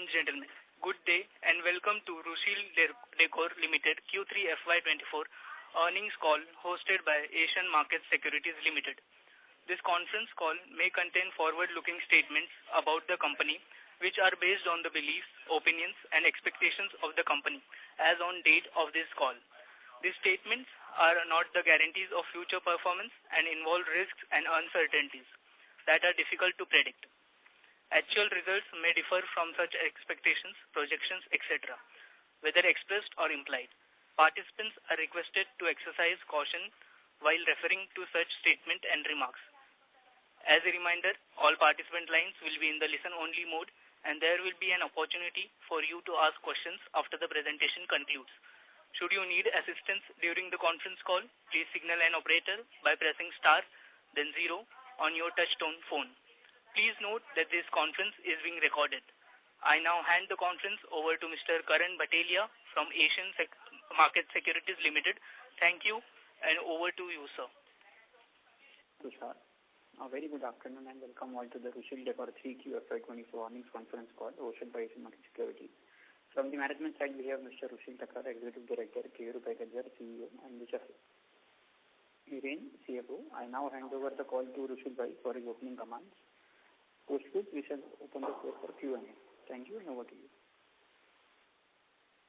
and gentlemen, good day and welcome to Rushil Decor Limited Q3 FY2024 earnings call hosted by Asian Markets Securities Limited. This conference call may contain forward-looking statements about the company which are based on the beliefs, opinions and expectations of the company as on date of this call. These statements are not the guarantees of future performance and involve risks and uncertainties that are difficult to predict. Actual results may differ from such expectations, projections, etc., whether expressed or implied. Participants are requested to exercise caution while referring to such statement and remarks. As a reminder, all participant lines will be in the listen-only mode and there will be an opportunity for you to ask questions after the presentation concludes. Should you need assistance during the conference call, please signal an operator by pressing star, then 0 on your touch-tone phone. Please note that this conference is being recorded. I now hand the conference over to Mr. Karan Bhatelia from Asian Market Securities Limited. Thank you and over to you, sir. Tushar. A very good afternoon and welcome all to the Rushil Decor 3Q FY24 earnings conference call hosted by Asian Market Securities. From the management side, we have Mr. Rushil Decor, Executive Director, K. Rupekajjar, CEO, and Mr. Hiren, CFO. I now hand over the call to Rushil Bhai for his opening comments. Post which we shall open the floor for Q&A. Thank you and over to you.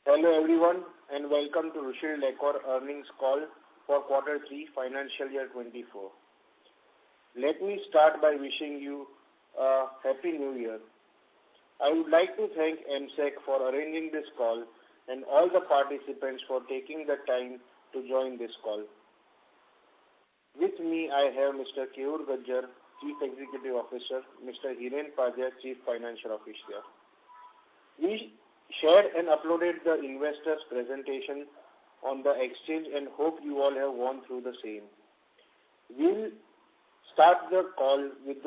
Hello everyone and welcome to Rushil Decor earnings call for Quarter 3 Financial Year 24. Let me start by wishing you a Happy New Year. I would like to thank MSEC for arranging this call and all the participants for taking the time to join this call. With me I have Mr. K. Rupekajjar, Chief Executive Officer, Mr. Hiren Padhya, Chief Financial Officer. We shared and uploaded the investors presentation on the exchange and hope you all have gone through the same. We'll start the call with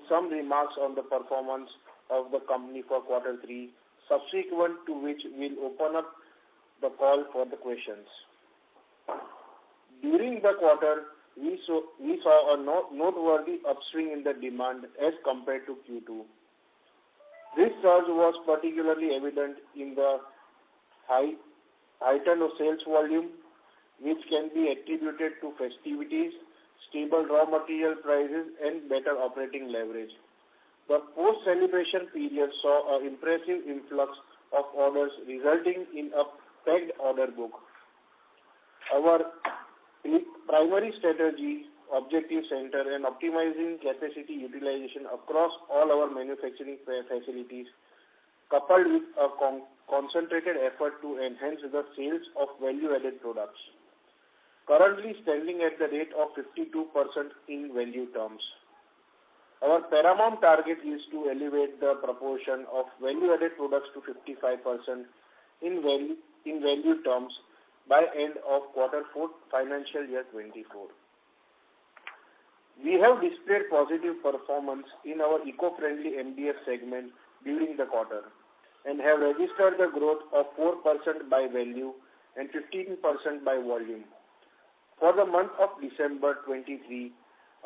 some remarks on the performance of the company for Quarter 3, subsequent to which we'll open up the call for the questions. During the quarter, we saw a noteworthy upswing in the demand as compared to Q2. This surge was particularly evident in the heightened sales volume, which can be attributed to festivities, stable raw material prices, and better operating leverage. The post-celebration period saw an impressive influx of orders resulting in a packed order book. Our primary strategy, objective center, and optimizing capacity utilization across all our manufacturing facilities, coupled with a concentrated effort to enhance the sales of value-added products, currently standing at the rate of 52% in value terms. Our paramount target is to elevate the proportion of value-added products to 55% in value terms by end of Quarter 4 Financial Year 24. We have displayed positive performance in our eco-friendly MDF segment during the quarter and have registered the growth of 4% by value and 15% by volume. For the month of December 23,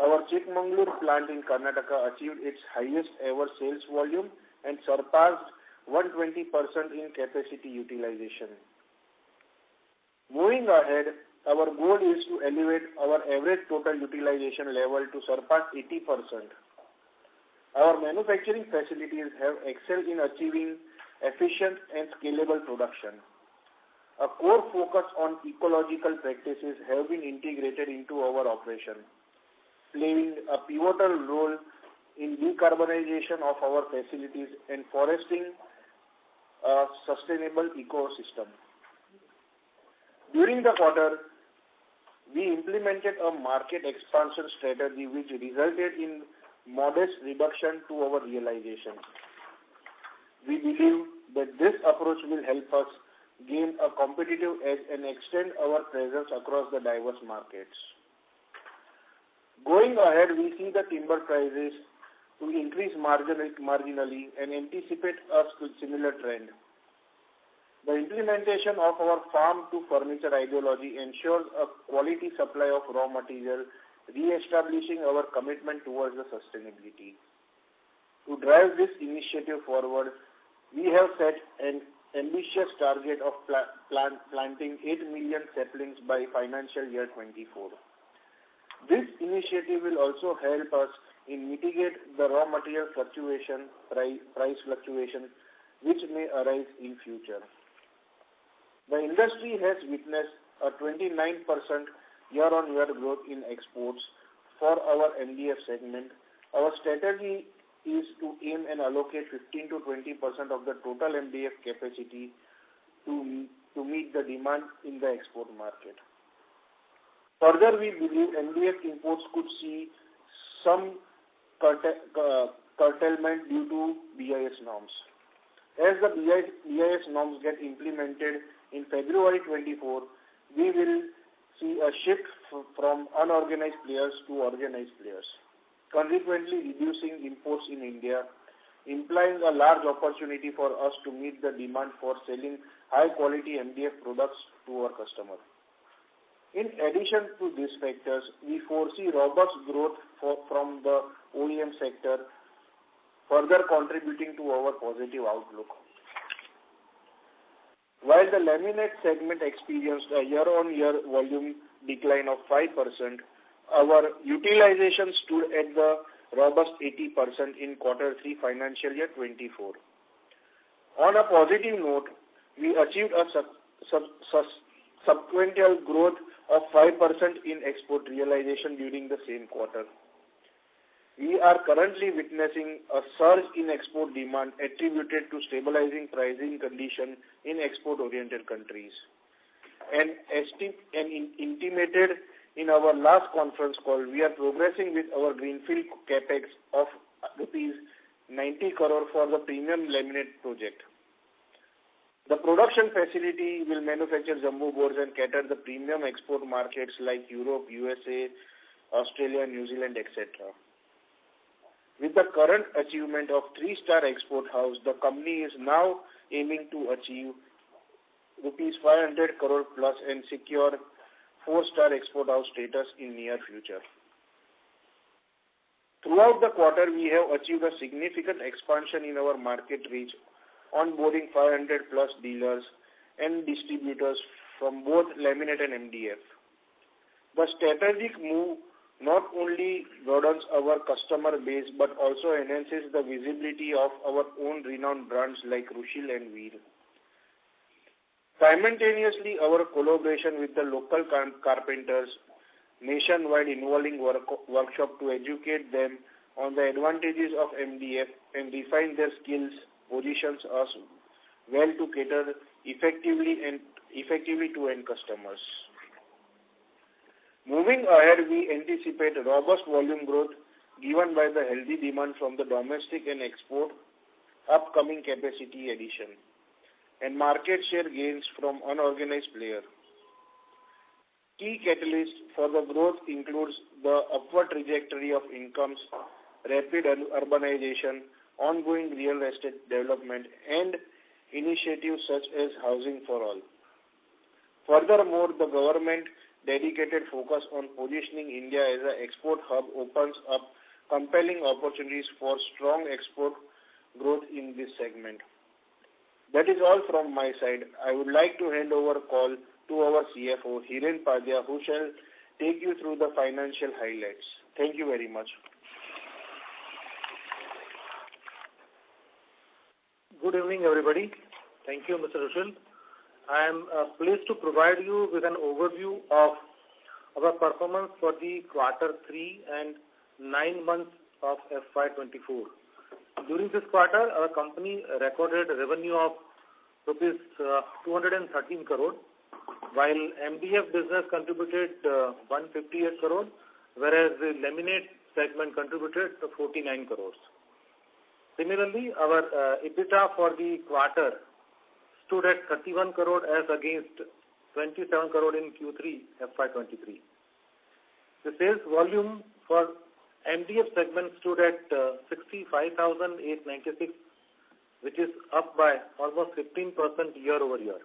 our Chikmagalur plant in Karnataka achieved its highest ever sales volume and surpassed 120% in capacity utilization. Moving ahead, our goal is to elevate our average total utilization level to surpass 80%. Our manufacturing facilities have excelled in achieving efficient and scalable production. A core focus on ecological practices have been integrated into our operation, playing a pivotal role in decarbonization of our facilities and fostering a sustainable ecosystem. During the quarter, we implemented a market expansion strategy which resulted in modest reduction to our realization. We believe that this approach will help us gain a competitive edge and extend our presence across the diverse markets. Going ahead, we see the timber prices to increase marginally and anticipate a similar trend. The implementation of our farm-to-furniture ideology ensures a quality supply of raw material, re-establishing our commitment towards the sustainability. To drive this initiative forward, We have set an ambitious target of planting 8 million saplings by financial year 24. This initiative will also help us in mitigate the raw material fluctuation, price fluctuation, which may arise in future. The industry has witnessed a 29% year-on-year growth in exports for our MDF segment. Our strategy is to aim and allocate 15 to 20% of the total MDF capacity to meet the demand in the export market. Further, we believe MDF imports could see some curtailment due to BIS norms. As the BIS norms get implemented in February 24, we will see a shift from unorganized players to organized players, consequently reducing imports in India, implying a large opportunity for us to meet the demand for selling high-quality MDF products to our customers. In addition to these factors, we foresee robust growth from the OEM sector, further contributing to our positive outlook. While the laminate segment experienced a year-on-year volume decline of 5%, our utilization stood at the robust 80% in Q3 financial year 24. On a positive note, we achieved a sequential growth of 5% in export realization during the same quarter. We are currently witnessing a surge in export demand attributed to stabilizing pricing condition in export-oriented countries. And intimated in our last conference call, we are progressing with our greenfield capex of rupees 90 crore for the premium laminate project. The production facility will manufacture jumbo boards and cater the premium export markets like Europe, USA, Australia, New Zealand, etc. With the current achievement of 3-star export house, the company is now aiming to achieve rupees 500 crore plus and secure 4-star export house status in near future. Throughout the quarter, we have achieved a significant expansion in our market reach, onboarding 500 plus dealers and distributors from both laminate and MDF. The strategic move not only broadens our customer base but also enhances the visibility of our own renowned brands like Rushil and Veer. Simultaneously, our collaboration with the local carpenters nationwide involving workshop to educate them on the advantages of MDF and refine their skills positions us well to cater effectively to end customers. Moving ahead, we anticipate robust volume growth given by the healthy demand from the domestic and export, upcoming capacity addition, and market share gains from unorganized players. Key catalysts for the growth includes the upward trajectory of incomes, rapid urbanization, ongoing real estate development, and initiatives such as housing for all. Furthermore, the government dedicated focus on positioning India as an export hub opens up compelling opportunities for strong export growth in this segment. That is all from my side. I would like to hand over call to our CFO, Hiren Padhya, who shall take you through the financial highlights. Thank you very much. Good evening, everybody. Thank you, Mr. Rushil. I am pleased to provide you with an overview of our performance for the Q3 and 9 months of FY24. During this quarter, our company recorded revenue of rupees 213 crore, while MDF business contributed 158 crore, whereas the laminate segment contributed 49 crores. Similarly, our EBITDA for the quarter stood at 31 crore as against 27 crore in Q3 FY23. The sales volume for MDF segment stood at 65,896, which is up by almost 15% year over year.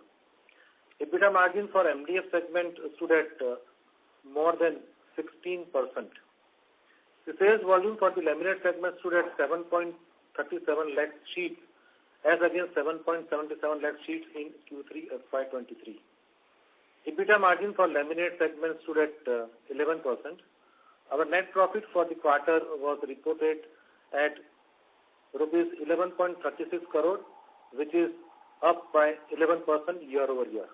EBITDA margin for MDF segment stood at more than 16%. The sales volume for the laminate segment stood at 7.37 lakh sheets as against 7.77 lakh sheets in Q3 FY23. EBITDA margin for laminate segment stood at 11%. Our net profit for the quarter was reported at rupees 11.36 crore, which is up by 11% year over year.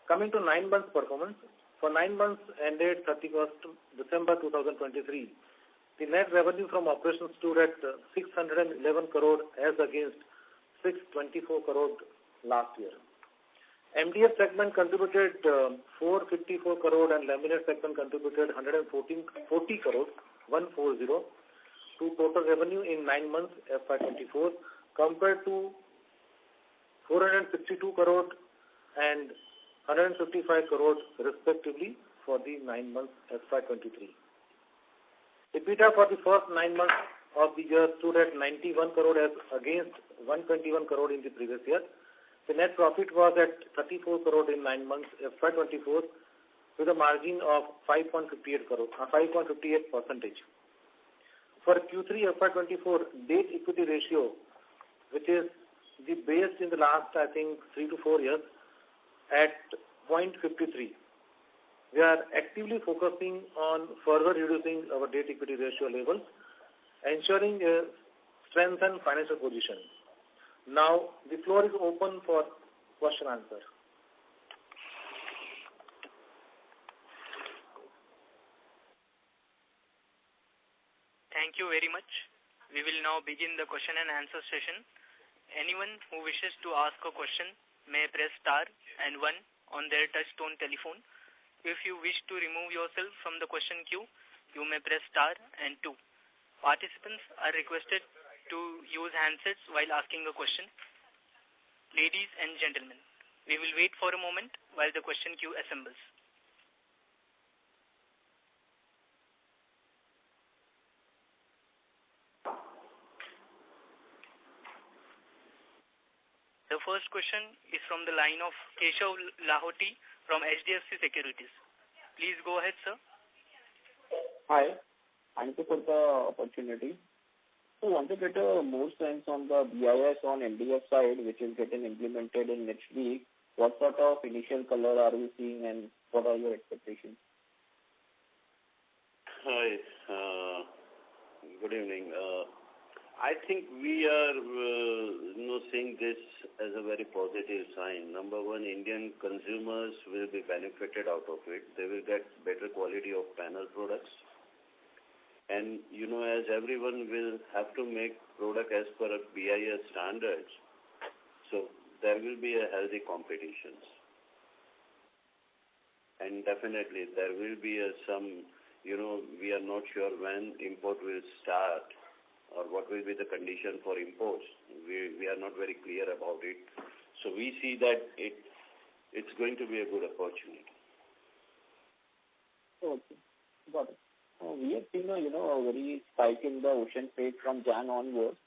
Coming to 9 months performance, for 9 months ended 31st December 2023, the net revenue from operations stood at 611 crore as against 624 crore last year. MDF segment contributed 454 crore and laminate segment contributed 140 crore, 140, to total revenue in 9 months FY24 compared to 462 crore and 155 crore respectively for the 9 months FY23. EBITDA for the first 9 months of the year stood at 91 crore as against 121 crore in the previous year. The net profit was at 34 crore in 9 months FY24 with a margin of 5.58%. For Q3 FY24, debt equity ratio, which is the base in the last, 3 to 4 years, at 0.53. We are actively focusing on further reducing our debt equity ratio levels, ensuring a strengthened financial position. Now, the floor is open for question answer. Thank you very much. We will now begin the question and answer session. Anyone who wishes to ask a question may press star and 1 on their touch-tone telephone. If you wish to remove yourself from the question queue, you may press star and 2. Participants are requested to use handsets while asking a question. Ladies and gentlemen, we will wait for a moment while the question queue assembles. The first question is from the line of Keshav Lahoti from HDFC Securities. Please go ahead, sir. Hi. Thank you for the opportunity. So I want to get a more sense on the BIS on MDF side, which is getting implemented in next week. What sort of initial color are we seeing and what are your expectations? Hi. Good evening. I think we are seeing this as a very positive sign. Number one, Indian consumers will be benefited out of it. They will get better quality of panel products. And, as everyone will have to make product as per BIS standards, so there will be a healthy competition. And definitely there will be some, we are not sure when import will start or what will be the condition for imports. We are not very clear about it. So we see that it's going to be a good opportunity. Okay, got it. We have seen a very spike in the ocean freight from Jan onwards.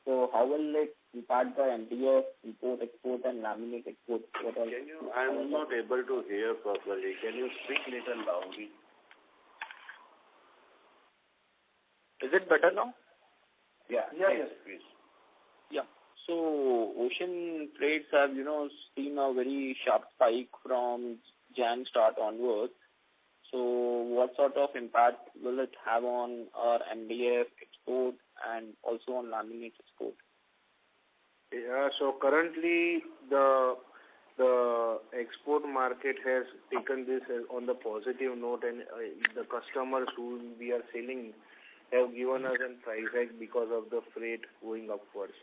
So how will it impact the MDF import, export, and laminate export? I'm not able to hear properly. Can you speak little loudly? Is it better now? Yeah. Yes, please. Yeah. So ocean freights have seen a very sharp spike from Jan start onwards. So what sort of impact will it have on our MDF export and also on laminate export? Yeah, so currently the export market has taken this on the positive note, and the customers who we are selling have given us a price hike because of the freight going upwards.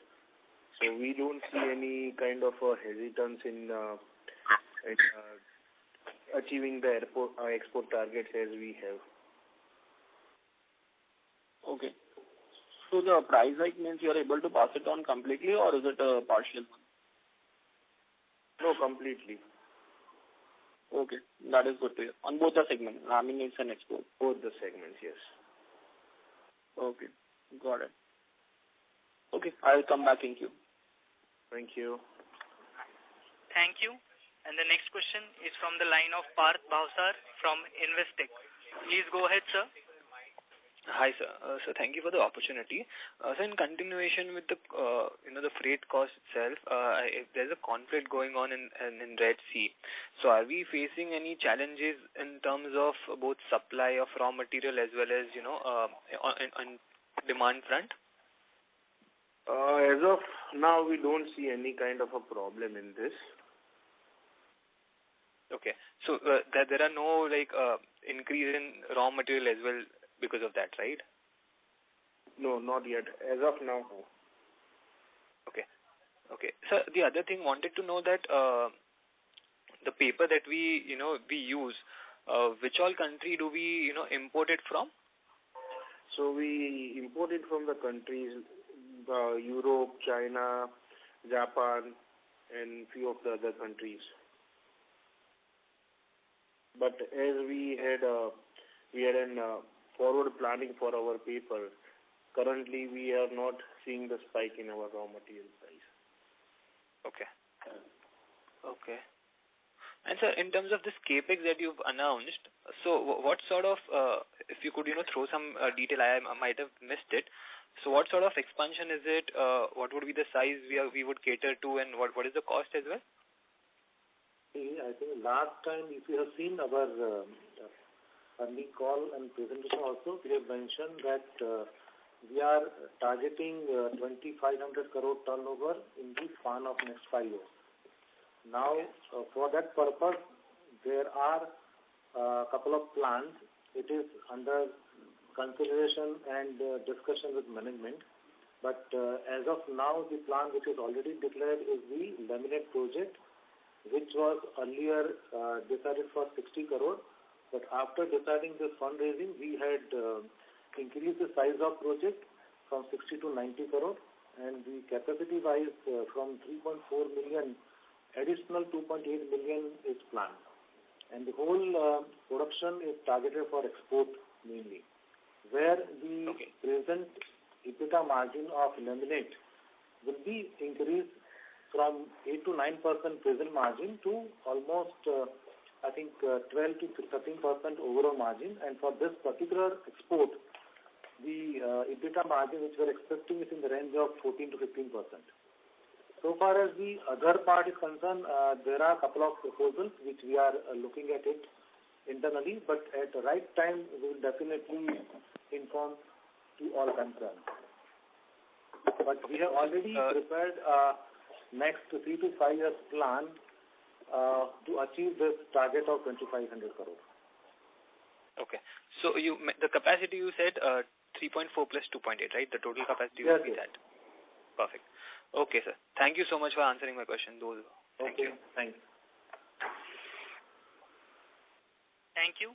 So we don't see any kind of a hesitance in achieving the export targets as we have. Okay. So the price hike means you are able to pass it on completely, or is it a partial one? No, completely. Okay, that is good to hear. On both the segments, laminates and export. Both the segments, yes. Okay, got it. Okay, I'll come back. Thank you. Thank you. Thank you. And the next question is from the line of Parth Bhavsar from Investec. Please go ahead, sir. Hi, sir. So thank you for the opportunity. So in continuation with the the freight cost itself, if there's a conflict going on in Red Sea, so are we facing any challenges in terms of both supply of raw material as well as on demand front? As of now, we don't see any kind of a problem in this. Okay. So there are no increase in raw material as well because of that, right? No, not yet. As of now, no. Okay. So the other thing, wanted to know that the paper that we use, which all country do we import it from? So we import it from the countries Europe, China, Japan, and few of the other countries. But as we had forward planning for our paper, currently we are not seeing the spike in our raw material price. Okay. And sir, in terms of this capex that you've announced, so what sort of, if you could throw some detail, I might have missed it. So what sort of expansion is it? What would be the size we would cater to, and what is the cost as well? I think last time, if you have seen our earnings call and presentation also, we have mentioned that we are targeting 2,500 crore turnover in the span of next 5 years. Now, for that purpose, there are a couple of plans. It is under consideration and discussion with management. But as of now, the plan which is already declared is the laminate project, which was earlier decided for 60 crore. But after deciding this fundraising, we had increased the size of project from 60 to 90 crore, and the capacity-wise from 3.4 million, additional 2.8 million is planned. And the whole production is targeted for export mainly, where the present EBITDA margin of laminate will be increased from 8 to 9% present margin to almost 12 to 13% overall margin. And for this particular export, the EBITDA margin which we are expecting is in the range of 14 to 15%. So far as the other part is concerned, there are a couple of proposals which we are looking at it internally, but at the right time we will definitely inform to all concerned. But we have already prepared next 3 to 5 years plan to achieve this target of 2,500 crore. Okay. So the capacity you said 3.4 plus 2.8, right? The total capacity will be that. Perfect. Okay, sir. Thank you so much for answering my question. Thank you. Thanks. Thank you.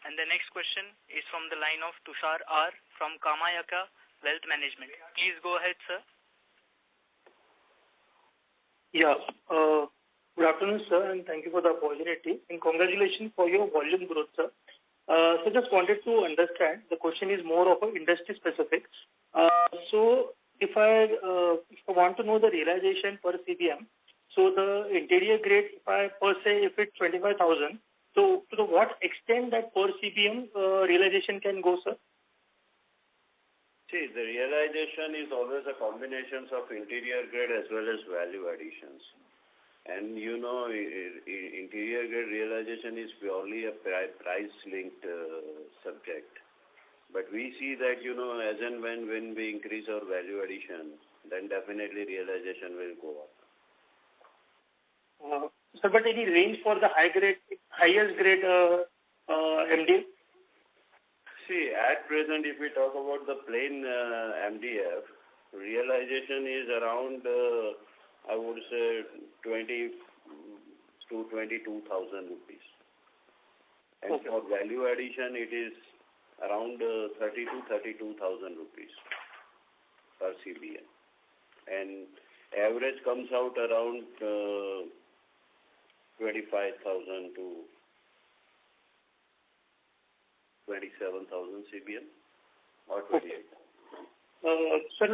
And the next question is from the line of Tushar R. from Kamayaka Wealth Management. Please go ahead, sir. Yeah. Good afternoon, sir, and thank you for the opportunity. And congratulations for your volume growth, sir. So just wanted to understand, the question is more of a industry specific. So if I want to know the realization per CBM, so the interior grade, if it's 25,000, so to what extent that per CBM realization can go, sir? See, the realization is always a combination of interior grade as well as value additions. And interior grade realization is purely a price-linked subject. But we see that, as and when we increase our value addition, then definitely realization will go up. Sir, but any range for the highest grade MDF? See, at present, if we talk about the plain MDF, realization is around, I would say, 20 to 22,000 rupees. And for value addition, it is around 30 to 32,000 rupees per CBM. And average comes out around 25,000 to 27,000 CBM or 28,000. So I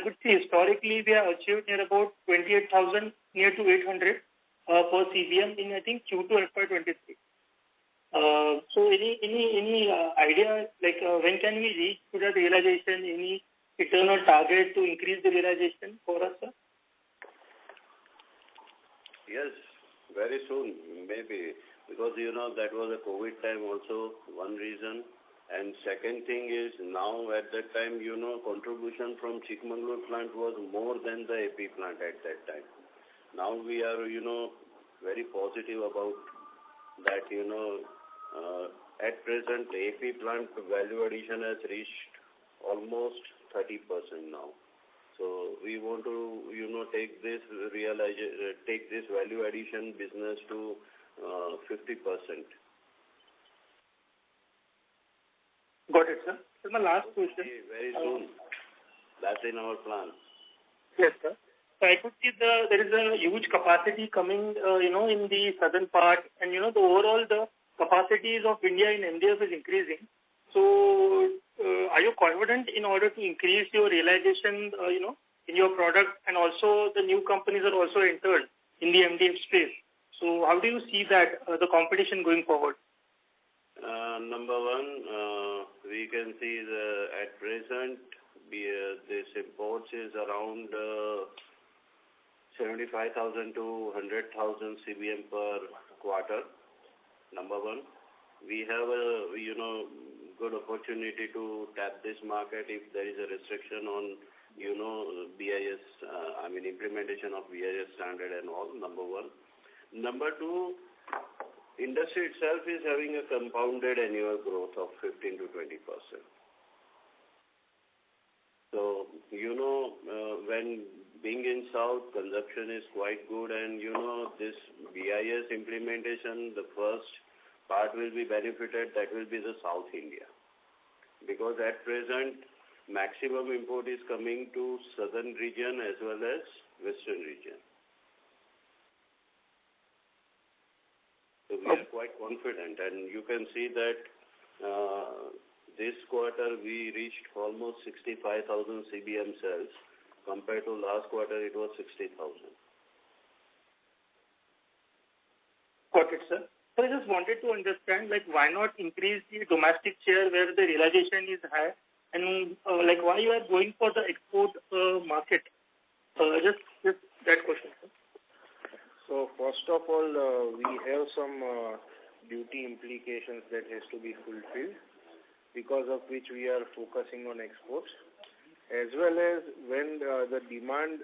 could see historically we have achieved near about 28,000, near to 800 per CBM in, I think, Q2 FY23. So any idea, when can we reach to that realization? Any internal target to increase the realization for us, sir? Yes, very soon, maybe. Because, that was a COVID time also, one reason. And second thing is, now at that time, contribution from Chikmagalur plant was more than the AP plant at that time. Now we are, very positive about that, at present, AP plant value addition has reached almost 30% now. So we want to, take this value addition business to 50%. Got it, sir. So my last question. Very soon. That's in our plan. Yes, sir. So I could see there is a huge capacity coming, in the southern part, and the overall the capacities of India in MDF is increasing. So are you confident in order to increase your realization, in your product, and also the new companies are also entered in the MDF space? So how do you see that the competition going forward? Number one, we can see at present this imports is around 75,000 to 100,000 CBM per quarter. Number one, we have a good opportunity to tap this market if there is a restriction on BIS, implementation of BIS standard and all. Number one. Number two, industry itself is having a compounded annual growth of 15 to 20%. So, when being in South, consumption is quite good, and, this BIS implementation, the first part will be benefited, that will be the South India. Because at present, maximum import is coming to southern region as well as western region. So we are quite confident, and you can see that this quarter we reached almost 65,000 CBM sales. Compared to last quarter, it was 60,000. Got it, sir. So I just wanted to understand, why not increase the domestic share where the realization is high, and why you are going for the export market? Just that question, sir. So first of all, we have some duty implications that has to be fulfilled, because of which we are focusing on exports. As well as when the demand,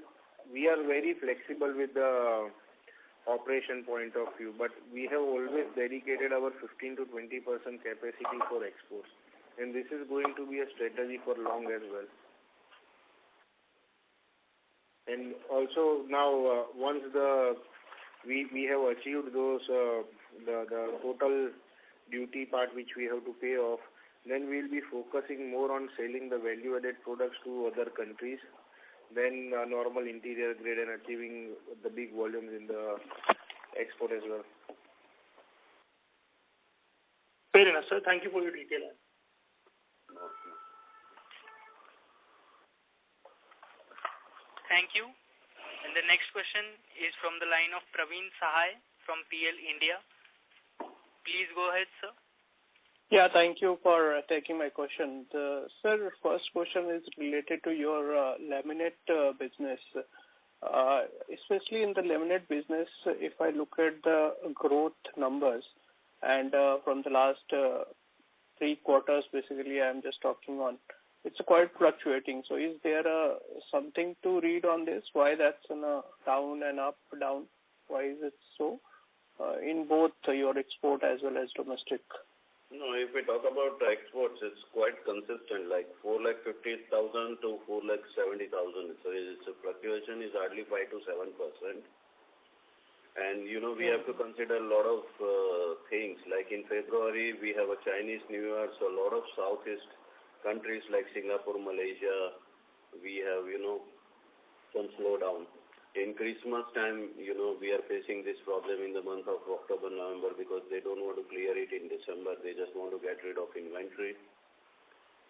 we are very flexible with the operation point of view, but we have always dedicated our 15 to 20% capacity for exports, and this is going to be a strategy for long as well. And also now, once we have achieved those the total duty part which we have to pay off, then we'll be focusing more on selling the value-added products to other countries than normal interior grade, and achieving the big volumes in the export as well. Fair enough, sir. Thank you for your detail. Thank you. And the next question is from the line of Praveen Sahai from PL India. Please go ahead, sir. Yeah, thank you for taking my question. Sir, first question is related to your laminate business. Especially in the laminate business, if I look at the growth numbers, and from the last 3 quarters, basically, I'm just talking on, it's quite fluctuating. So is there something to read on this? Why that's in a down and up, down? Why is it so? In both your export as well as domestic? No, if we talk about exports, it's quite consistent, like 450,000 to 470,000. So its fluctuation is hardly 5 to 7%. And, we have to consider a lot of things. Like in February, we have a Chinese New Year, so a lot of Southeast countries like Singapore, Malaysia, we have, some slowdown. In Christmas time, we are facing this problem in the month of October, November, because they don't want to clear it in December. They just want to get rid of inventory.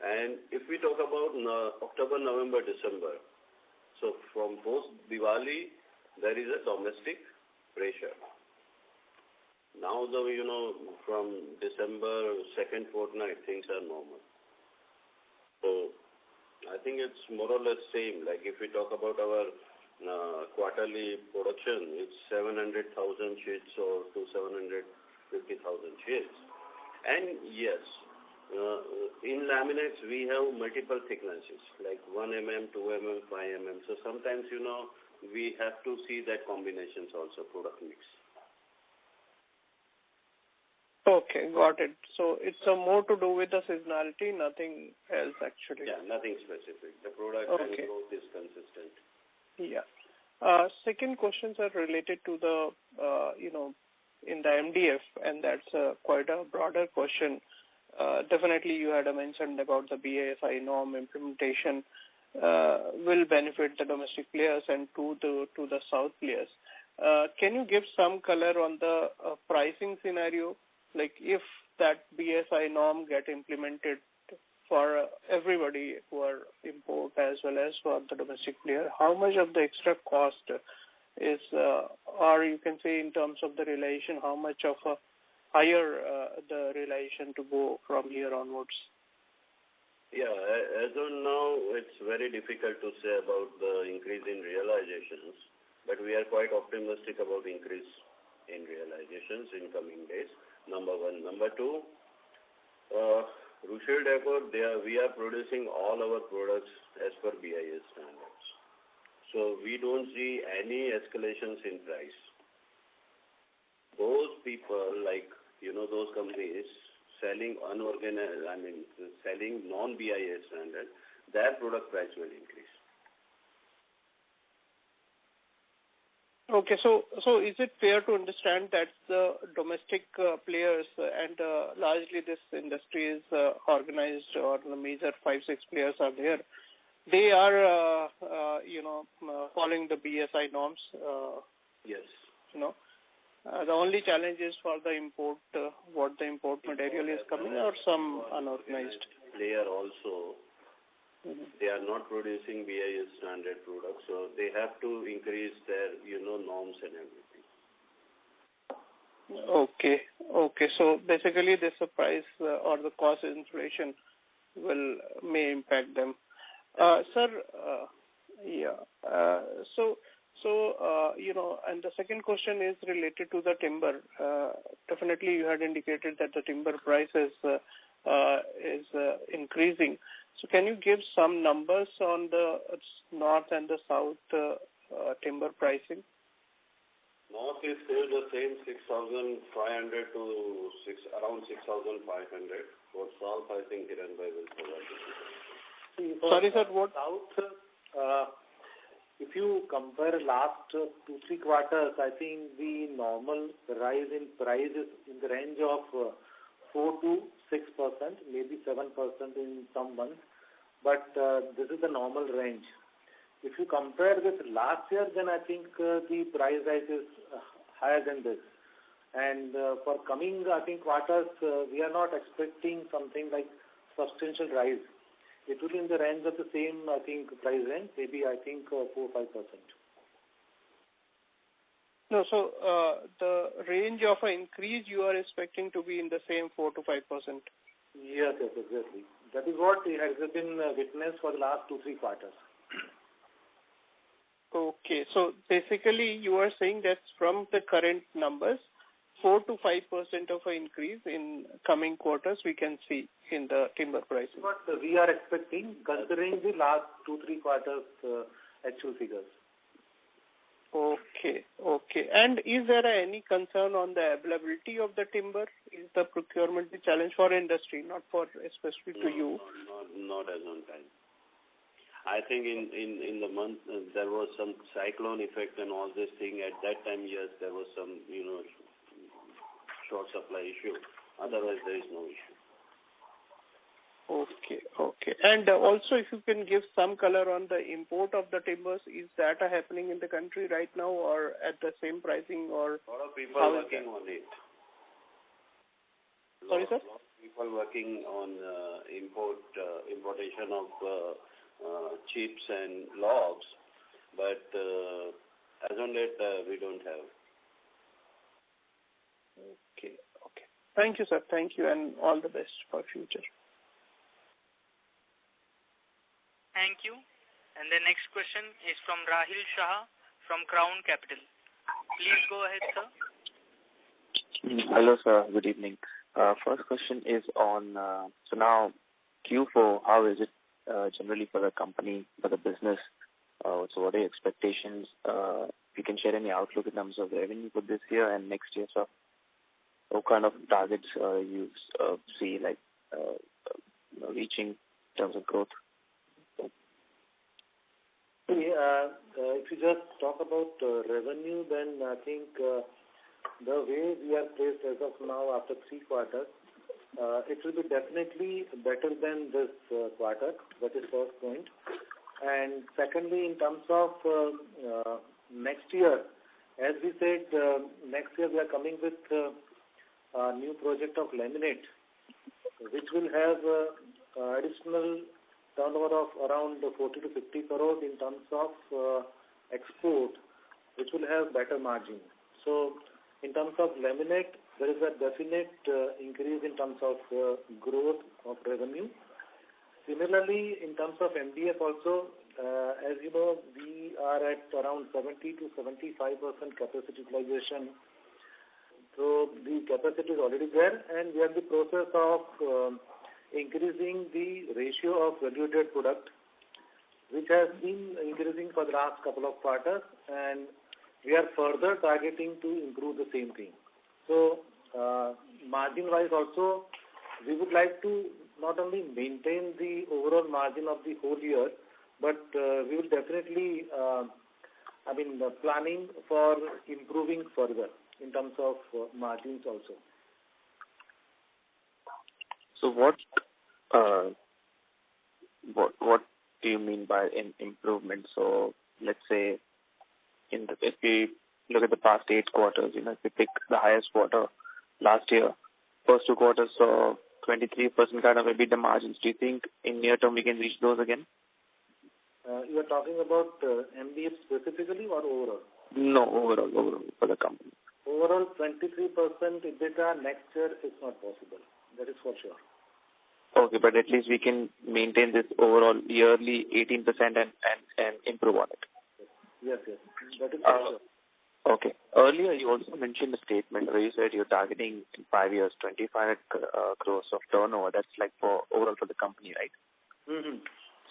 And if we talk about October, November, December, so from post-Diwali, there is a domestic pressure. Now, from December second fortnight, things are normal. So I think it's more or less same. Like if we talk about our quarterly production, it's 700,000 sheets or to 750,000 sheets. And yes, in laminates we have multiple thicknesses like 1 mm, 2 mm, 5 mm. So sometimes, we have to see that combinations also, product mix. Okay, got it. So it's more to do with the seasonality, nothing else actually. Yeah, nothing specific. The product and growth is consistent. Yeah. Second questions are related to the, in the MDF, and that's quite a broader question. Definitely you had mentioned about the BISI norm implementation will benefit the domestic players and to the South players. Can you give some color on the pricing scenario? Like if that BSI norm get implemented for everybody who are import as well as for the domestic player, how much of the extra cost is, or you can say in terms of the realization, how much of a higher the realization to go from here onwards? Yeah, as of now, it's very difficult to say about the increase in realizations, but we are quite optimistic about increase in realizations in coming days. Number one. Number two, Rushil Decor, we are producing all our products as per BIS standards. So we don't see any escalations in price. Those people, like, those companies selling selling non-BIS standard, their product price will increase. Okay, so is it fair to understand that the domestic players and largely this industry is organized, or the major 5-6 players are there, they are following the BSI norms? Yes. The only challenge is for the import, what the import material is coming, or some unorganized player also. They are not producing BIS standard products, so they have to increase their, norms and everything. Okay. So basically, this price or the cost inflation may impact them. Sir, and the second question is related to the timber. Definitely, you had indicated that the timber prices is increasing. So can you give some numbers on the north and the south timber pricing? North is still the same, 6,500 to around 6,500. For south, I think Hiranbhai will provide it. Sorry, sir, what? South, if you compare last 2-3 quarters, I think the normal rise in price is in the range of 4 to 6%, maybe 7% in some months, but this is the normal range. If you compare with last year, then I think the price rise is higher than this. And for coming, I think, quarters, we are not expecting something like substantial rise. It will be in the range of the same, I think, price range, maybe, I think, 4 or 5%. No, so the range of an increase you are expecting to be in the same 4 to 5%. Yes, exactly. That is what has been witnessed for the last 2-3 quarters. Okay, so basically you are saying that from the current numbers, 4 to 5% of an increase in coming quarters we can see in the timber pricing. What we are expecting, considering the last 2-3 quarters actual figures. Okay. And is there any concern on the availability of the timber? Is the procurement the challenge for industry, not for especially to you? Not as on time. I think in the month there was some cyclone effect and all this thing. At that time, yes, there was some short supply issue. Otherwise, there is no issue. Okay. And also, if you can give some color on the import of the timbers, is that happening in the country right now, or at the same pricing, or a lot of people working on it. Sorry, sir? A lot of people working on importation of chips and logs, but as on date, we don't have. Okay. Thank you, sir. Thank you, and all the best for future. Thank you. And the next question is from Rahil Shah from Crown Capital. Please go ahead, sir. Hello, sir. Good evening. First question is on, so now Q4, how is it generally for the company, for the business? So what are your expectations? If you can share any outlook in terms of revenue for this year and next year, sir. What kind of targets you see like reaching in terms of growth? If you just talk about revenue, then I think the way we are placed as of now after 3 quarters, it will be definitely better than this quarter. That is first point. And secondly, in terms of next year, as we said, next year we are coming with a new project of laminate, which will have additional turnover of around 40 to 50 crores in terms of export, which will have better margin. So in terms of laminate, there is a definite increase in terms of growth of revenue. Similarly, in terms of MDF also, as you know, we are at around 70 to 75% capacity utilization. So the capacity is already there, and we are in the process of increasing the ratio of value-added product, which has been increasing for the last couple of quarters, and we are further targeting to improve the same thing. So margin-wise also, we would like to not only maintain the overall margin of the whole year, but we will definitely, planning for improving further in terms of margins also. So what do you mean by improvement? So let's say if we look at the past 8 quarters, if we pick the highest quarter last year, first 2 quarters saw 23% kind of EBITDA margins. Do you think in near term we can reach those again? You are talking about MDF specifically or overall? No, overall for the company. Overall, 23% EBITDA next year is not possible. That is for sure. Okay, but at least we can maintain this overall yearly 18% and improve on it. Yes. That is for sure. Okay. Earlier, you also mentioned a statement where you said you're targeting in 5 years 25 crores of turnover. That's like for overall for the company, right? Mm-hmm.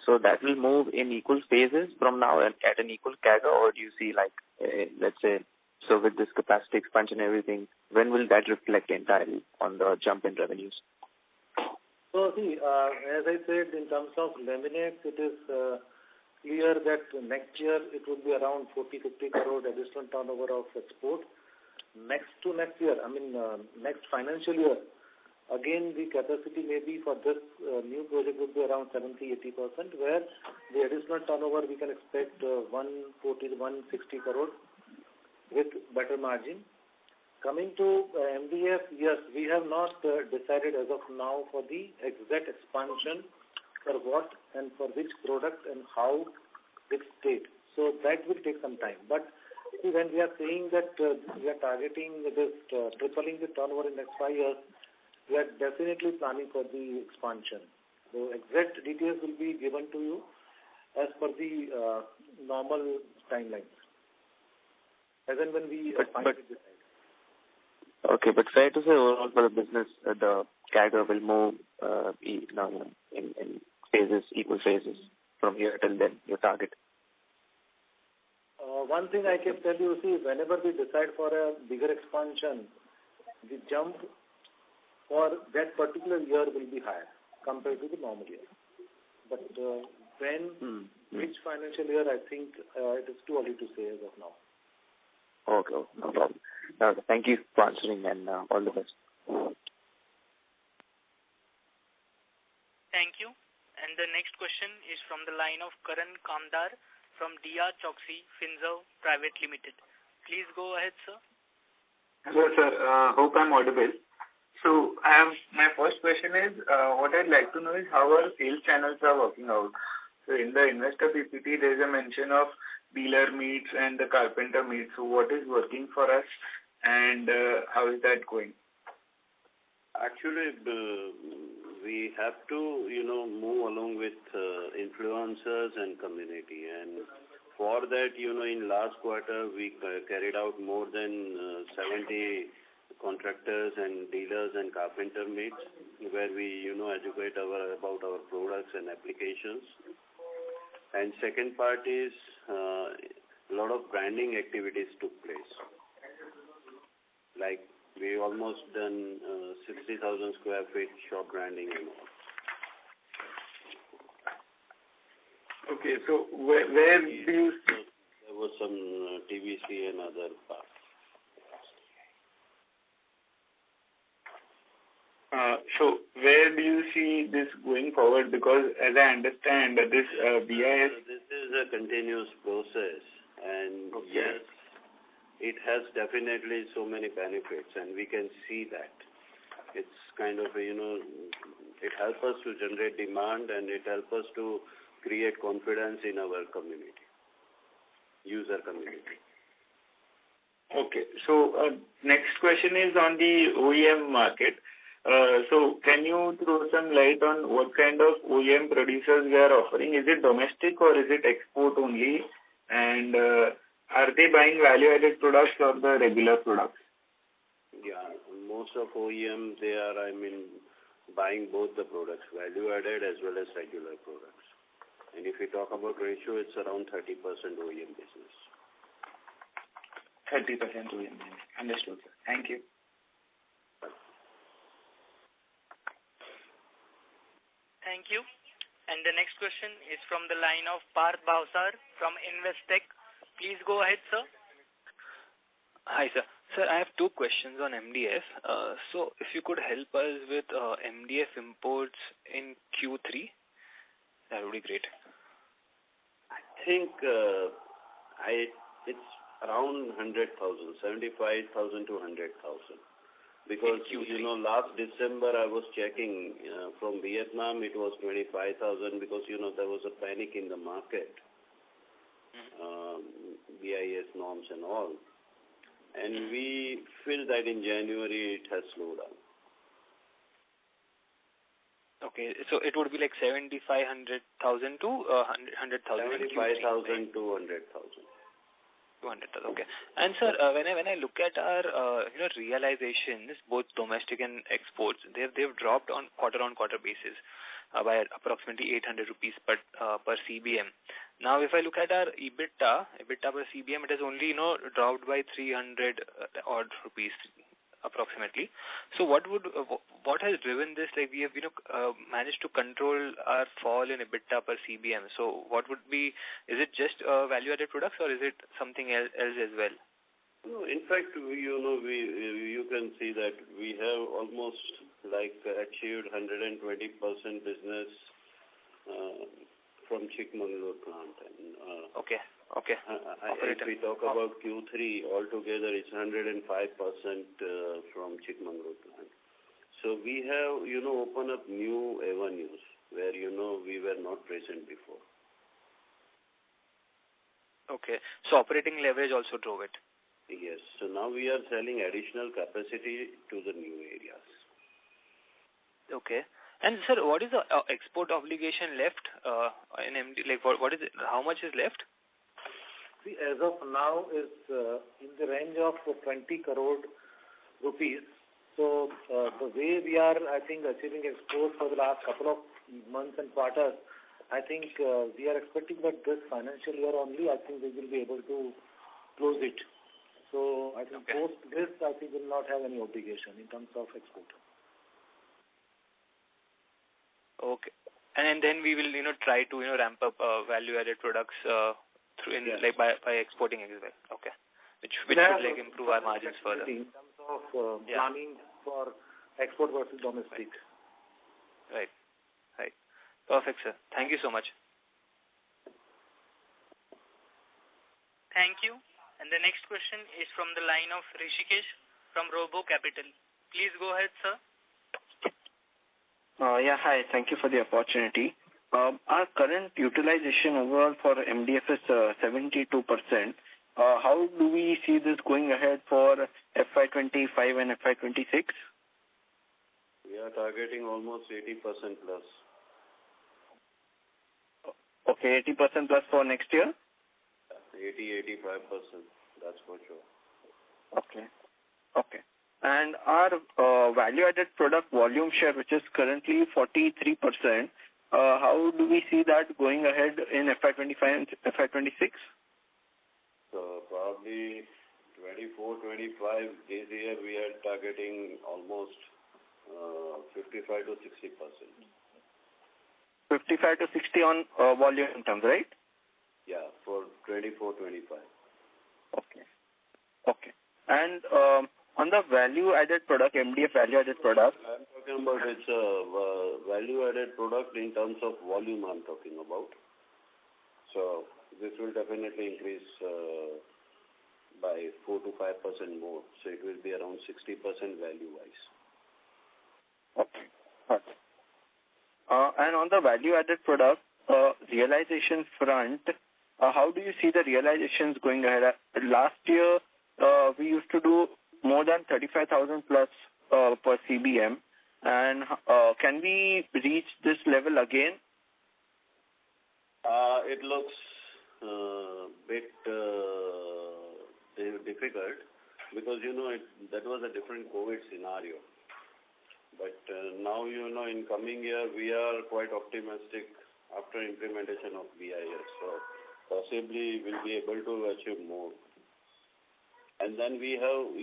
So that will move in equal phases from now and at an equal CAGR, or do you see like, let's say, so with this capacity expansion and everything, when will that reflect entirely on the jump in revenues? So see, as I said, in terms of laminates, it is clear that next year it will be around 40-50 crore additional turnover of export. Next year, next financial year, again the capacity may be for this new project would be around 70-80%, where the additional turnover we can expect 140-160 crore with better margin. Coming to MDF, yes, we have not decided as of now for the exact expansion for what and for which product and how, which state. So that will take some time. But see, when we are saying that we are targeting this tripling the turnover in the next 5 years, we are definitely planning for the expansion. So exact details will be given to you as per the normal timelines. As and when we finally decide. Okay, but fair to say overall for the business, the CAGR will move in phases, equal phases from here till then, your target. One thing I can tell you, see, whenever we decide for a bigger expansion, the jump for that particular year will be higher compared to the normal year. But which financial year, I think it is too early to say as of now. Okay, no problem. Okay, thank you for answering and all the best. Thank you. And the next question is from the line of Karan Kamdar from DR Choksey Finserv Private Limited. Please go ahead, sir. Hello, sir. Hope I'm audible. So my first question is, what I'd like to know is how our sales channels are working out. So in the investor PPT, there's a mention of dealer meets and the carpenter meets. So what is working for us and how is that going? Actually, we have to, move along with influencers and community. And for that, in last quarter, we carried out more than 70 contractors and dealers and carpenter meets where we, educate about our products and applications. And second part is a lot of branding activities took place. Like we almost done 60,000 square feet shop branding and all. Okay, so where do you... There was some TVC and other parts. So where do you see this going forward? Because as I understand, this BIS... This is a continuous process, and yes, it has definitely so many benefits, and we can see that. It's kind of, it helps us to generate demand, and it helps us to create confidence in our community, user community. Okay, so next question is on the OEM market. So can you throw some light on what kind of OEM producers we are offering? Is it domestic or is it export only? And are they buying value-added products or the regular products? Yeah, most of OEM, they are, buying both the products, value-added as well as regular products. And if we talk about ratio, it's around 30% OEM business. 30% OEM business. Understood, sir. Thank you. Thank you. And the next question is from the line of Parth Bhavsar from Investec. Please go ahead, sir. Hi, sir. Sir, I have two questions on MDF. So if you could help us with MDF imports in Q3, that would be great. I think it's around 100,000, 75,000 to 100,000. Because, last December I was checking from Vietnam, it was 25,000 because, there was a panic in the market, BIS norms and all. And we feel that in January it has slowed down. Okay, so it would be like 7,500,000 to 100,000. 75,000 to 100,000. 200,000. Okay. And sir, when I look at our realizations, both domestic and exports, they've dropped on quarter basis by approximately 800 rupees per CBM. Now, if I look at our EBITDA per CBM, it has only dropped by 300 odd rupees approximately. So what has driven this? Like we have managed to control our fall in EBITDA per CBM. So what would be? Is it just value-added products or is it something else as well? No, in fact, you can see that we have almost achieved 120% business from Chikmagalur plant. And, okay. If we talk about Q3, altogether it's 105% from Chikmagalur plant. So we have, opened up new avenues where, we were not present before. Okay. So operating leverage also drove it? Yes. So now we are selling additional capacity to the new areas. Okay. And sir, what is the export obligation left in MD? Like what is it? How much is left? See, as of now is in the range of 20 crore rupees. So the way we are, I think, achieving export for the last couple of months and quarters, I think we are expecting that this financial year only, I think we will be able to close it. So I think post this, I think we will not have any obligation in terms of export. Okay. And then we will, try to, ramp up value-added products through by exporting as well. Okay. Which would improve our margins further. In terms of planning for export versus domestic. Right. Perfect, sir. Thank you so much. Thank you. And the next question is from the line of Rishikesh from Robo Capital. Please go ahead, sir. Hi. Thank you for the opportunity. Our current utilization overall for MDF is 72%. How do we see this going ahead for FY25 and FY26? We are targeting almost 80% plus. Okay, 80% plus for next year? 80-85%, that's for sure. Okay. And our value-added product volume share, which is currently 43%, how do we see that going ahead in FY25 and FY26? So probably 24-25 this year we are targeting almost 55 to 60%. 55 to 60 on volume terms, right? Yeah, for 24-25. Okay. And on the value-added product, MDF value-added product. I'm talking about it's a value-added product in terms of volume I'm talking about. So this will definitely increase by 4 to 5% more. So it will be around 60% value-wise. Okay. And on the value-added product realization front, how do you see the realizations going ahead? Last year, we used to do more than 35,000 plus per CBM. And can we reach this level again? It looks bit difficult because, that was a different COVID scenario. But now, in coming year, we are quite optimistic after implementation of BIS. So possibly we'll be able to achieve more. And then we have,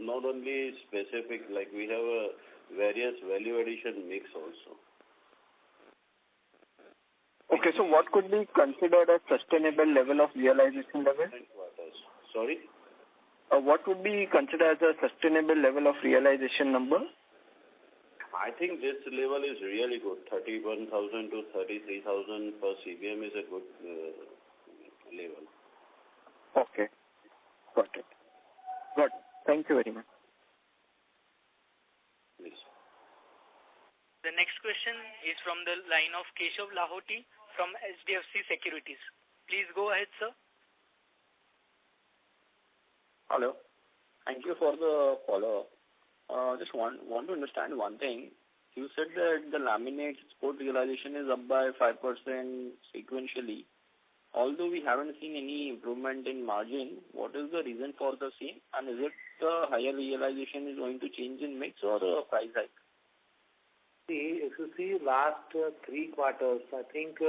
not only specific, like we have a various value addition mix also. Okay, so what could be considered a sustainable level of realization level? Sorry? What would be considered as a sustainable level of realization number? I think this level is really good. 31,000 to 33,000 per CBM is a good level. Okay. Got it. Thank you very much. Please. The next question is from the line of Keshav Lahoti from HDFC Securities. Please go ahead, sir. Hello. Thank you for the follow-up. Just want to understand one thing. You said that the laminate export realization is up by 5% sequentially. Although we haven't seen any improvement in margin, what is the reason for the same? And is it the higher realization is going to change in mix or the price hike? See, if you see last 3 quarters, I think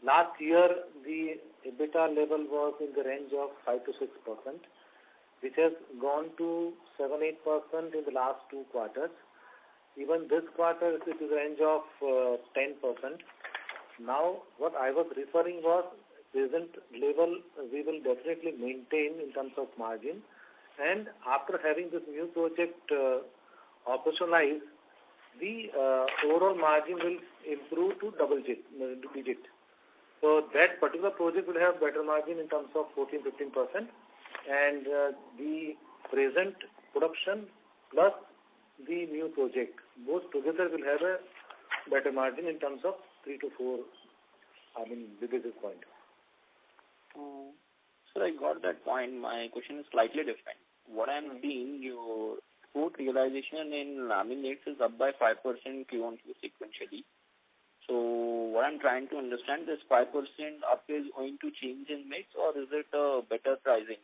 last year the EBITDA level was in the range of 5 to 6%, which has gone to 7-8% in the last 2 quarters. Even this quarter it is in the range of 10%. Now, what I was referring was present level we will definitely maintain in terms of margin, and after having this new project operationalized, the overall margin will improve to double digit. So that particular project will have better margin in terms of 14-15%, and the present production plus the new project, both together will have a better margin in terms of 3 to 4 basis point. Sir, I got that point. My question is slightly different. What I'm seeing, your export realization in laminates is up by 5% Q1 sequentially. So what I'm trying to understand, this 5% up is going to change in mix, or is it better pricing?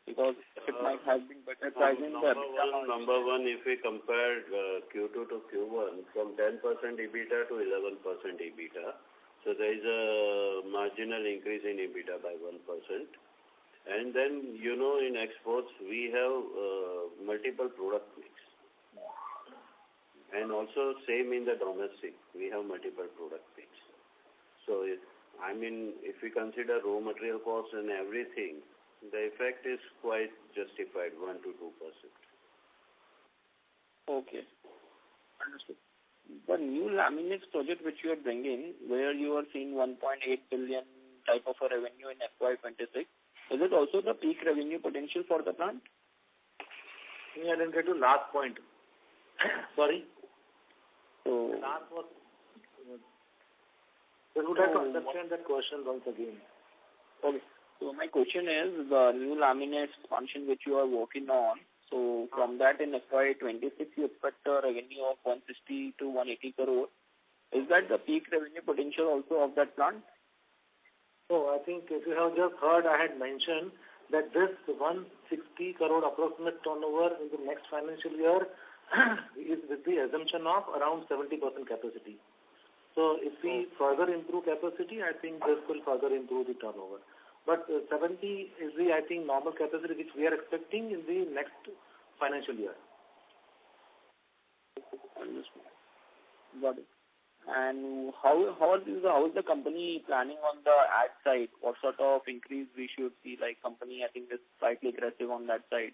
Because if it might have been better pricing, number one, if we compare Q2 to Q1 from 10% EBITDA to 11% EBITDA, so there is a marginal increase in EBITDA by 1%. And then, in exports, we have multiple product mix. And also same in the domestic, we have multiple product mix. So, if we consider raw material costs and everything, the effect is quite justified, 1 to 2%. Okay. Understood. The new laminates project which you are bringing, where you are seeing 1.8 billion type of a revenue in FY26, is it also the peak revenue potential for the plant? I didn't get to last point. Sorry. So, last was. We would have to understand that question once again. Okay. So my question is, the new laminates expansion which you are working on, So from that in FY26, you expect a revenue of 160 to 180 crore. Is that the peak revenue potential also of that plant? So I think if you have just heard, I had mentioned that this 160 crore approximate turnover in the next financial year is with the assumption of around 70% capacity. So if we further improve capacity, I think this will further improve the turnover. But 70 is the, I think, normal capacity which we are expecting in the next financial year. Understood. Got it. And how is the company planning on the ad side? What sort of increase we should see? Like company, I think is slightly aggressive on that side.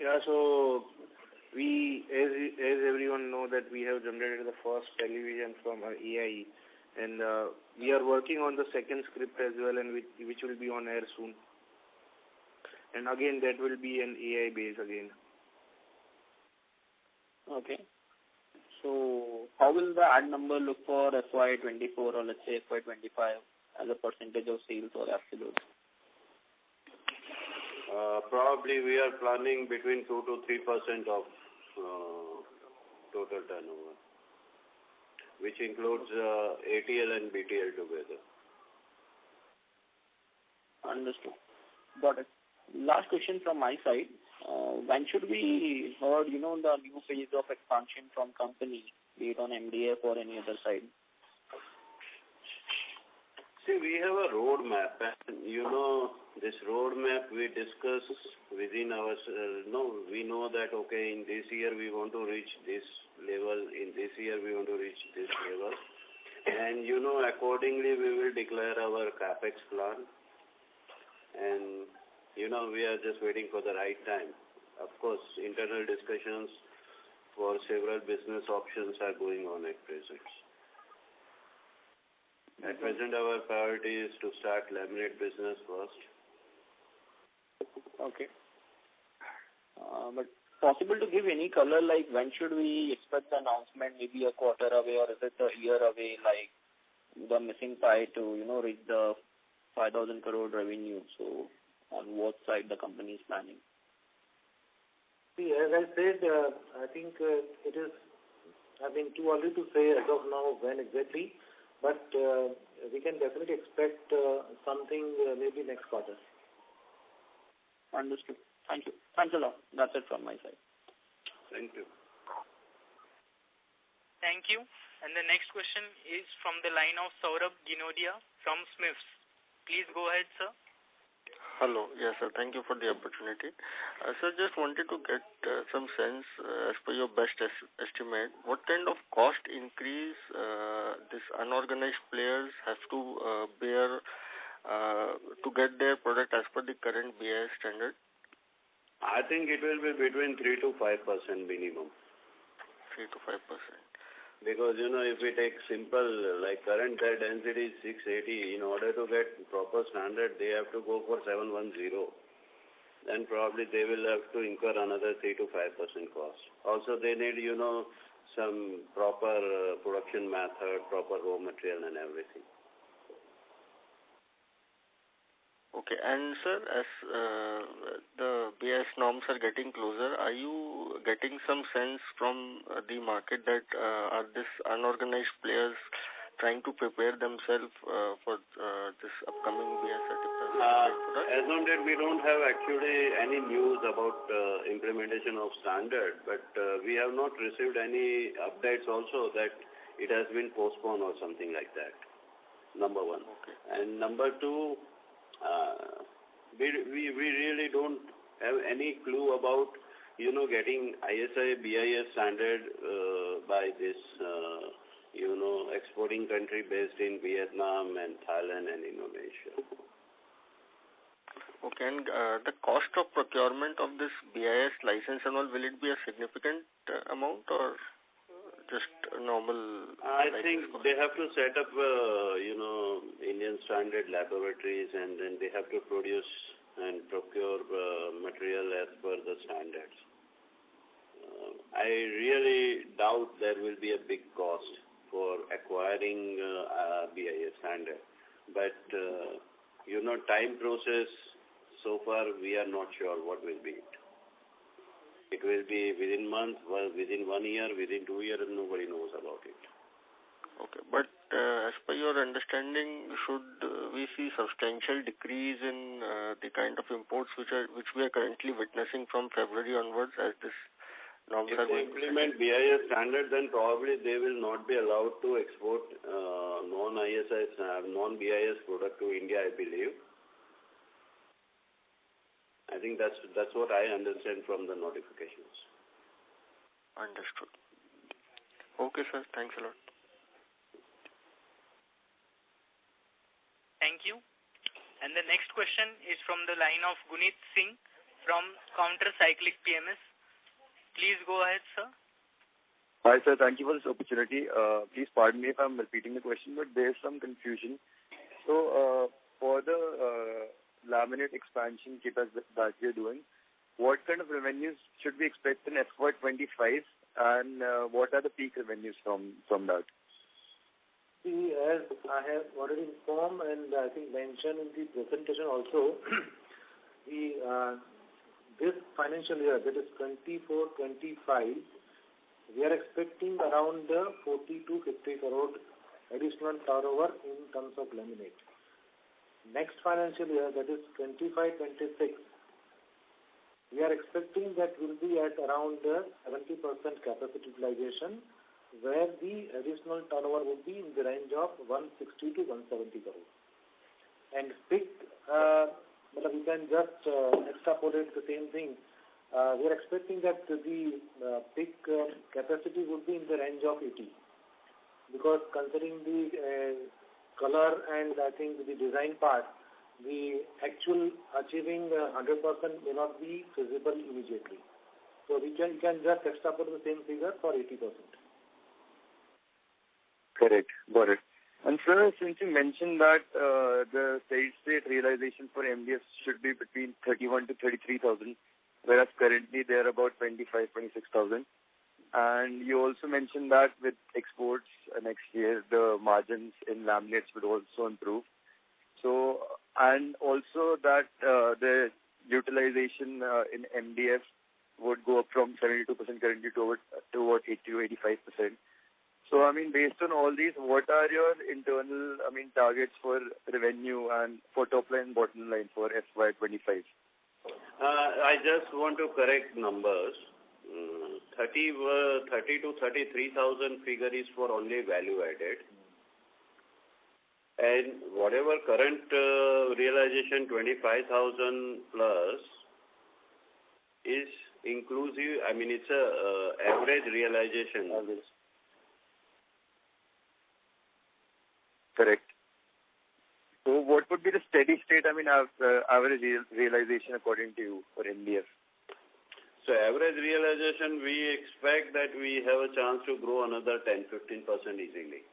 Yeah, so we, as everyone know, that we have generated the first television from our AI, and we are working on the second script as well, and which will be on air soon. And again, that will be an AI base again. Okay. So how will the ad number look for FY24 or let's say FY25 as a percentage of sales or absolute? Probably we are planning between 2 to 3% of total turnover, which includes ATL and BTL together. Understood. Got it. Last question from my side. When should we heard, the new phase of expansion from company, be it on MDF or any other side? See, we have a roadmap, and this roadmap we discuss within our. We know that in this year we want to reach this level. In this year we want to reach this level, and accordingly we will declare our capex plan. And we are just waiting for the right time. Of course, internal discussions for several business options are going on at present. At present, our priority is to start laminate business first. Okay. But possible to give any color, like when should we expect the announcement, maybe a quarter away or is it a year away, like the missing pie to, reach the 5,000 crore revenue? So on what side the company is planning? See, as I said, I think it is, too early to say as of now when exactly, but we can definitely expect something maybe next quarter. Understood. Thank you. Thanks a lot. That's it from my side. Thank you. Thank you. And the next question is from the line of Saurabh Ginodia from Smiths. Please go ahead, sir. Hello. Yes, sir. Thank you for the opportunity. Sir, just wanted to get some sense, as per your best estimate, what kind of cost increase these unorganized players have to bear to get their product as per the current BIS standard? I think it will be between 3 to 5% minimum. 3 to 5%. Because, if we take simple, like current their density is 680, in order to get proper standard, they have to go for 710. Then probably they will have to incur another 3 to 5% cost. Also, they need, some proper production method, proper raw material and everything. Okay. And sir, as the BIS norms are getting closer, are you getting some sense from the market that are these unorganized players trying to prepare themselves for this upcoming BIS certificate? As on date, we don't have actually any news about implementation of standard, but we have not received any updates also that it has been postponed or something like that. Number one. Okay. And number two, we really don't have any clue about getting ISI BIS standard by this exporting country based in Vietnam and Thailand and Indonesia. Okay, and the cost of procurement of this BIS license and all, will it be a significant amount or just normal? I think they have to set up, Indian standard laboratories, and then they have to produce and procure material as per the standards. I really doubt there will be a big cost for acquiring BIS standard. But, time process so far we are not sure what will be it. It will be within months, within 1 year, within 2 years, nobody knows about it. Okay, but as per your understanding, should we see substantial decrease in the kind of imports which we are currently witnessing from February onwards as this norms if are they going implement BIS standard, then probably they will not be allowed to export non-BIS product to India, I believe. I think that's what I understand from the notifications. Understood. Okay, sir. Thanks a lot. Thank you. And the next question is from the line of Gunit Singh from Counter Cyclic PMS. Please go ahead, sir. Hi, sir. Thank you for this opportunity. Please pardon me if I'm repeating the question, but there's some confusion. So, for the laminate expansion that we're doing, what kind of revenues should we expect in FY25, and what are the peak revenues from that? See, as I have already informed and I think mentioned in the presentation also, this financial year, that is 24-25, we are expecting around 40 to 50 crore additional turnover in terms of laminate. Next financial year, that is 25-26, we are expecting that will be at around 70% capacity utilization, where the additional turnover would be in the range of 160 to 170 crore. And pick, we can just extrapolate the same thing. We are expecting that the peak capacity would be in the range of 80, because considering the color and I think the design part, the actual achieving 100% may not be feasible immediately. So we can just extrapolate the same figure for 80%. Correct. Got it. And sir, since you mentioned that the steady state realization for MDF should be between 31 to 33,000, whereas currently they are about 26,000. And you also mentioned that with exports next year, the margins in laminates would also improve. So, and also that the utilization in MDF would go up from 72% currently to about 80 to 85%. So, I mean, based on all these, what are your internal, targets for revenue and for top line and bottom line for FY25? I just want to correct numbers. 30 to 33,000 figure is for only value added. And whatever current realization, 25,000 plus, is inclusive, it's a average realization. Correct. So what would be the steady state, average realization according to you for MDF? So average realization, we expect that we have a chance to grow another 10-15% easily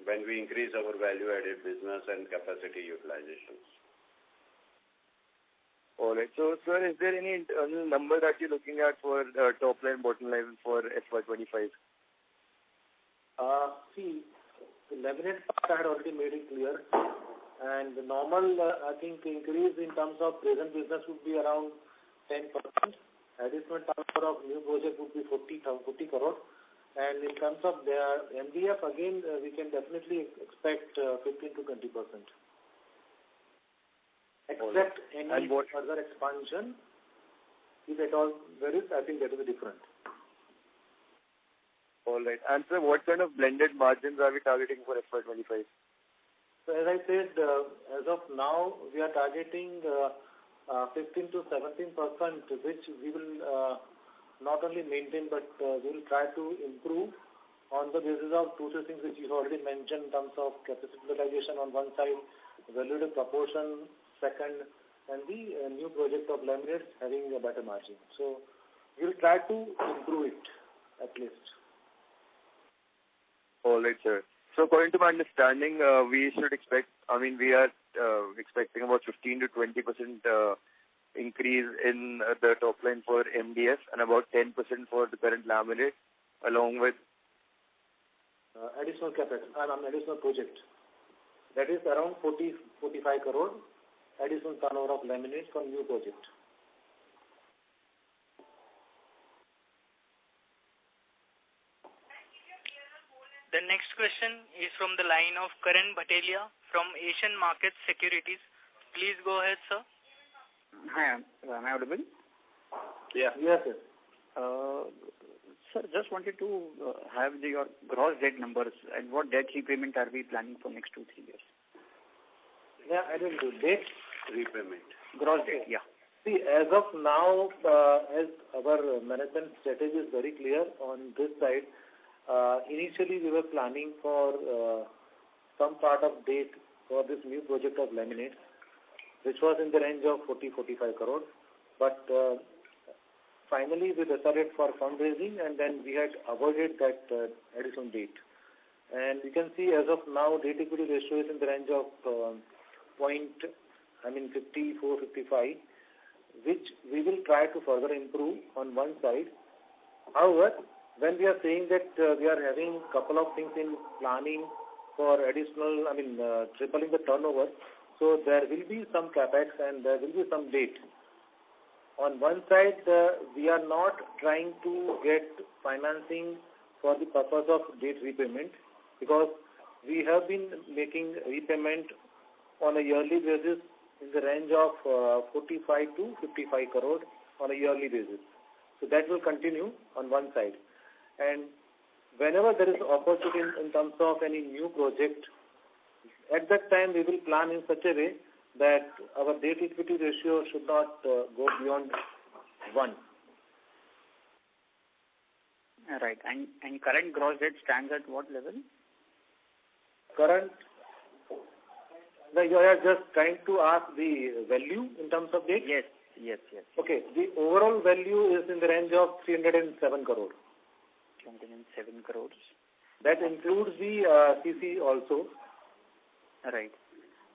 when we increase our value-added business and capacity utilizations. All right. So, sir, is there any internal number that you're looking at for top line, bottom line for FY25? See, the laminate part I had already made it clear. And the normal, increase in terms of present business would be around 10%. Additional turnover of new project would be 40 crore. And in terms of the MDF, again, we can definitely expect 15 to 20%. Except any further expansion, if at all there is, I think that will be different. All right. And sir, what kind of blended margins are we targeting for FY25? So as I said, as of now, we are targeting 15 to 17%, which we will not only maintain, but we will try to improve on the basis of two things which you already mentioned in terms of capacity utilization on one side, value proportion second, and the new project of laminates having a better margin. So we will try to improve it at least. All right, sir. So according to my understanding, we should expect, we are expecting about 15 to 20% increase in the top line for MDF and about 10% for the current laminate, along with additional capex, additional project. That is around 45 crore additional turnover of laminates from new project. The next question is from the line of Karan Bhatelia from Asian Markets Securities. Please go ahead, sir. Hi, am I audible? Yeah. Yes, sir. Sir, just wanted to have your gross debt numbers and what debt repayment are we planning for next 2-3 years? Yeah, I don't do debt repayment. Gross debt, yeah. See, as of now, as our management strategy is very clear on this side, initially we were planning for some part of debt for this new project of laminates, which was in the range of 40-45 crore. But finally we decided for fundraising, and then we had avoided that additional debt. And you can see as of now, debt equity ratio is in the range of 54, 55, which we will try to further improve on one side. However, when we are saying that we are having a couple of things in planning for additional, tripling the turnover, so there will be some capex and there will be some debt. On one side, we are not trying to get financing for the purpose of debt repayment, because we have been making repayment on a yearly basis in the range of 45 to 55 crore on a yearly basis. So that will continue on one side. And whenever there is opportunity in terms of any new project, at that time we will plan in such a way that our debt equity ratio should not go beyond 1. Right. And current gross debt stands at what level? Current, you are just trying to ask the value in terms of debt? Yes. Okay. The overall value is in the range of 307 crore. 307 crores. That includes the CC also. Right.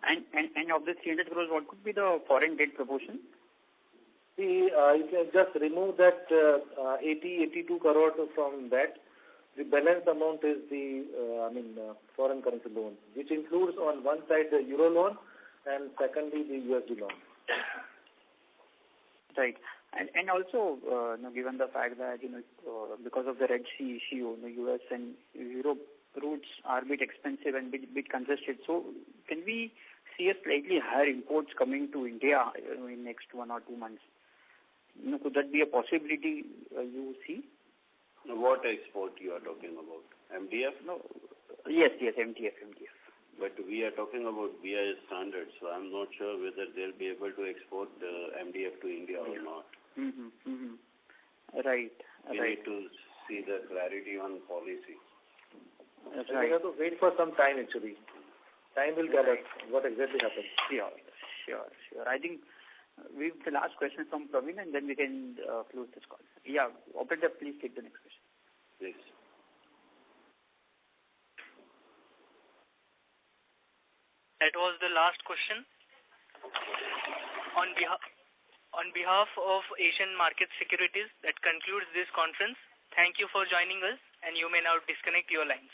And of the 300 crores, what could be the foreign debt proportion? See, you can just remove that 82 crore from that. The balance amount is the foreign currency loan, which includes on one side the euro loan and secondly the USD loan. Right. And also, given the fact that, because of the Red Sea issue, US and Europe routes are a bit expensive and bit congested. So can we see a slightly higher imports coming to India in next 1 or 2 months? Could that be a possibility you see? What export you are talking about? MDF? No. Yes, MDF. But we are talking about BIS standards, so I'm not sure whether they'll be able to export MDF to India or not. Right. We need to see the clarity on policy. Right. We have to wait for some time actually. Time will tell us what exactly happens. Sure. I think we have the last question from Praveen, and then we can close this call. Yeah, operator, please take the next question. Please. That was the last question. On behalf of Asian Market Securities, that concludes this conference. Thank you for joining us, and you may now disconnect your lines.